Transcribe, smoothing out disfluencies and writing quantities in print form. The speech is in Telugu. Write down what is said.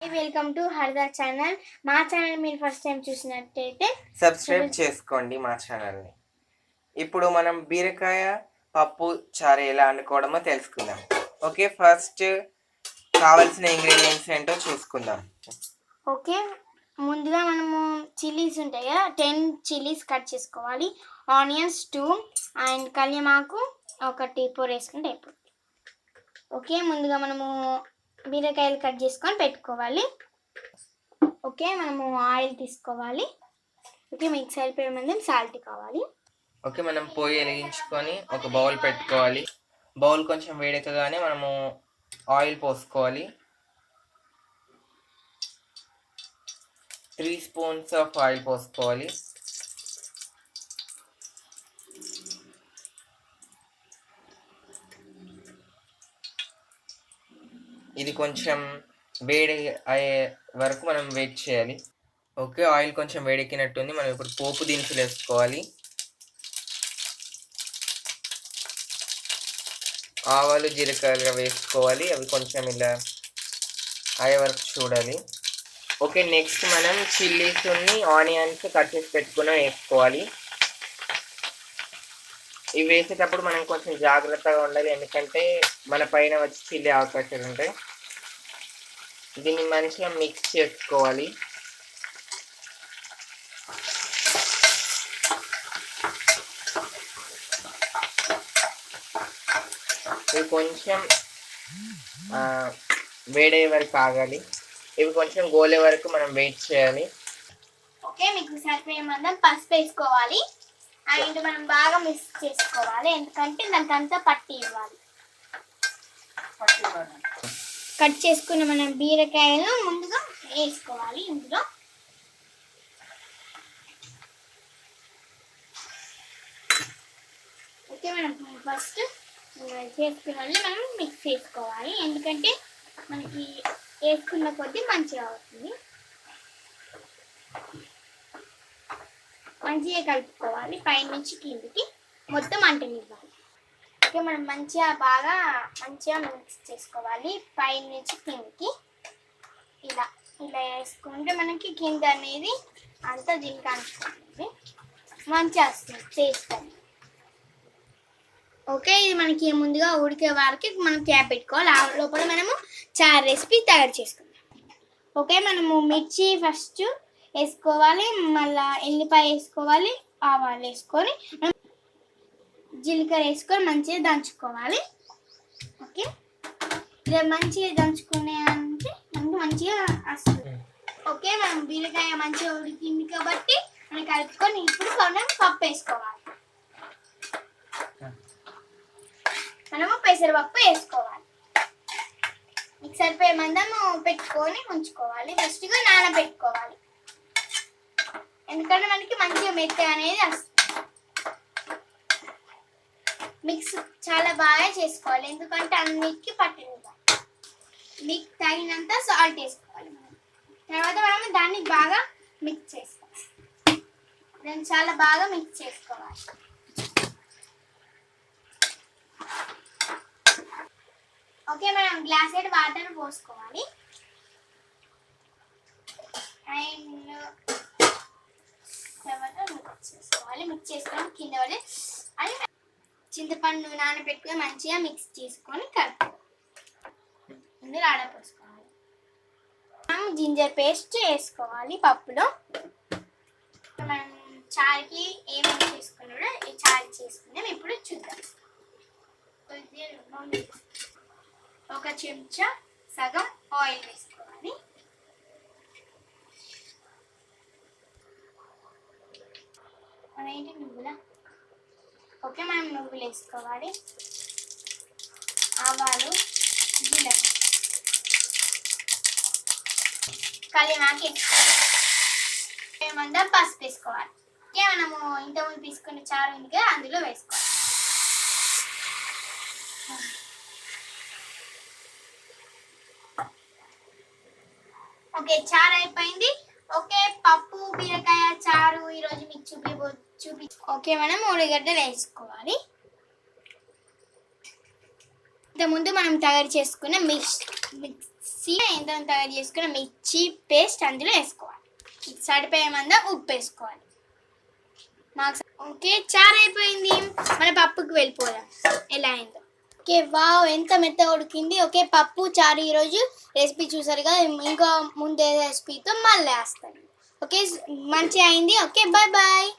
Welcome to Harda channel. మా ఛానల్ మీరు ఫస్ట్ టైం చూసినట్టయితే సబ్స్క్రైబ్ చేసుకోండి మా ఛానల్ని. ఇప్పుడు మనం బీరకాయ పప్పు చారు ఎలా వండుకోవడమో తెలుసుకుందాం. ఓకే, ఫస్ట్ కావాల్సిన ఇంగ్రీడియంట్స్ ఏంటో చూసుకుందాం. ఓకే, ముందుగా మనము చిల్లీస్ ఉంటాయి కదా, 10 చిల్లీస్ కట్ చేసుకోవాలి. ఆనియన్స్ 2 అండ్ కళ్యమాకు 1 4 వేసుకుంటే అయిపోతుంది. ఓకే, ముందుగా మనము బీరకాయలు కట్ చేసుకొని పెట్టుకోవాలి. ఓకే, మనము ఆయిల్ తీసుకోవాలి. ఓకే, మీకు సరిపోయే మందం సాల్ట్ కావాలి. ఓకే, మనం పొయ్యి వెలిగించుకొని ఒక బౌల్ పెట్టుకోవాలి. బౌల్ కొంచెం వేడెక్కగానే మనము ఆయిల్ పోసుకోవాలి. 3 స్పూన్స్ ఆఫ్ ఆయిల్ పోసుకోవాలి. ఇది కొంచెం వేడి అయ్యే వరకు మనం వెయిట్ చేయాలి. ఓకే, ఆయిల్ కొంచెం వేడెక్కినట్టుంది. మనం ఇప్పుడు పోపు దినుసులు వేసుకోవాలి. ఆవాలు జీలకర్ర వేసుకోవాలి. అవి కొంచెం ఇలా అయ్యే వరకు చూడాలి. ఓకే, నెక్స్ట్ మనం చిల్లీస్ ఆనియన్స్ కట్ చేసి పెట్టుకుని వేసుకోవాలి. ఇవి వేసేటప్పుడు మనం కొంచెం జాగ్రత్తగా ఉండాలి, ఎందుకంటే మన పైన వచ్చి చిల్లే అవకాశాలు ఉంటాయి. దీన్ని మంచిగా మిక్స్ చేసుకోవాలి. ఇవి కొంచెం వేడే వరకు ఆగాలి. ఇవి కొంచెం గోలే వరకు మనం వెయిట్ చేయాలి. ఓకే, మీకు సరిపోయే మందం పసుపు వేసుకోవాలి. అండ్ మనం బాగా మిక్స్ చేసుకోవాలి, ఎందుకంటే దానికి అంతా పట్టి ఇవ్వాలి. కట్ చేసుకున్న మనం బీరకాయలను ముందుగా వేసుకోవాలి ఇందులో. ఓకే, మనం ఫస్ట్ చేసుకున్న మనం మిక్స్ చేసుకోవాలి, ఎందుకంటే మనకి వేసుకున్న కొద్దీ మంచిగా అవుతుంది. మంచిగా కలుపుకోవాలి, పైన నుంచి కిందికి మొత్తం అంటనివ్వాలి. ఓకే, మనం మంచిగా మిక్స్ చేసుకోవాలి. పైన నుంచి కిందికి ఇలా వేసుకుంటే మనకి కింద అనేది అంతా దీనికి అంటుకుంటుంది, మంచిగా వస్తుంది టేస్ట్ అని. ఓకే, ఇది మనకి ముందుగా ఉడికే వారికి మనం క్యాప్ పెట్టుకోవాలి. ఆ లోపల మనము చారు రెసిపీ తయారు చేసుకుందాం. ఓకే, మనము మిర్చి ఫస్ట్ వేసుకోవాలి, మళ్ళీ ఎల్లిపాయ వేసుకోవాలి, ఆవాలు వేసుకొని జీలకర్ర వేసుకొని మంచిగా దంచుకోవాలి. ఓకే, ఇలా మంచిగా దంచుకునే అంటే మనకు మంచిగా వస్తుంది. ఓకే, మనం బీరకాయ మంచిగా ఉడికింది కాబట్టి మనం కలుపుకొని ఇప్పుడు మనం పప్పు వేసుకోవాలి. మనము పెసరపప్పు వేసుకోవాలి. మీకు సరిపోయే మందము పెట్టుకొని ఉంచుకోవాలి. ఫస్ట్గా నానబెట్టుకోవాలి, ఎందుకంటే మనకి మంచిగా మెత్త అనేది వస్తుంది. మిక్స్ చాలా బాగా చేసుకోవాలి, ఎందుకంటే అన్నిటికీ పట్టినివ్వాలి. మీకు తగినంత సాల్ట్ వేసుకోవాలి. తర్వాత మనం దాన్ని బాగా మిక్స్ చేసుకోవాలి. దాన్ని చాలా బాగా మిక్స్ చేసుకోవాలి. ఓకే, మనం గ్లాసెడ్ వాటర్ పోసుకోవాలి. అండ్ తర్వాత మిక్స్ చేసుకొని కింద పడి అది చింతపండు నానబెట్టుకొని మంచిగా మిక్స్ చేసుకొని కలుపుకోవాలి. ఇందులో ఆడపోసుకోవాలి. మనం జింజర్ పేస్ట్ వేసుకోవాలి పప్పులో. మనం చారుకి ఏమేమి చేసుకున్నాడో ఈ చారు చేసుకుందాం. ఇప్పుడు చూద్దాం. ఒక చెంచా సగం ఆయిల్ వేసుకోవాలి. నువ్వుల. ఓకే, మనం నువ్వులు వేసుకోవాలి, ఆవాలు, జీలకర్ర, కళ్యమాకు వేసుకోవాలి, ఏమందా పసుపు వేసుకోవాలి. ఓకే, మనము ఇంతకుముందు తీసుకున్న చారు ఉంది కదా, అందులో వేసుకోవాలి. ఓకే, చారు అయిపోయింది. ఓకే, పప్పు బీరకాయ చారు ఈరోజు మీకు చూపి. ఓకే, మనం ఉల్లిగడ్డలు వేసుకోవాలి. ఇంతకుముందు మనం తయారు చేసుకున్న మిక్స్ ఎంత తయారు చేసుకున్న మిర్చి పేస్ట్ అందులో వేసుకోవాలి. సరిపోయేమందా ఉప్పు వేసుకోవాలి. మాకు ఓకే చారు అయిపోయింది. మన పప్పుకి వెళ్ళిపోదాం ఎలా అయిందో. ఓకే వావ్ ఎంత మెత్తగా ఉడికింది. ఓకే పప్పు చారు ఈరోజు రెసిపీ చూసారు కదా, ఇంకా ముందే రెసిపీతో మళ్ళీ వేస్తాను. ఓకే మంచిగా అయింది. Okay bye bye.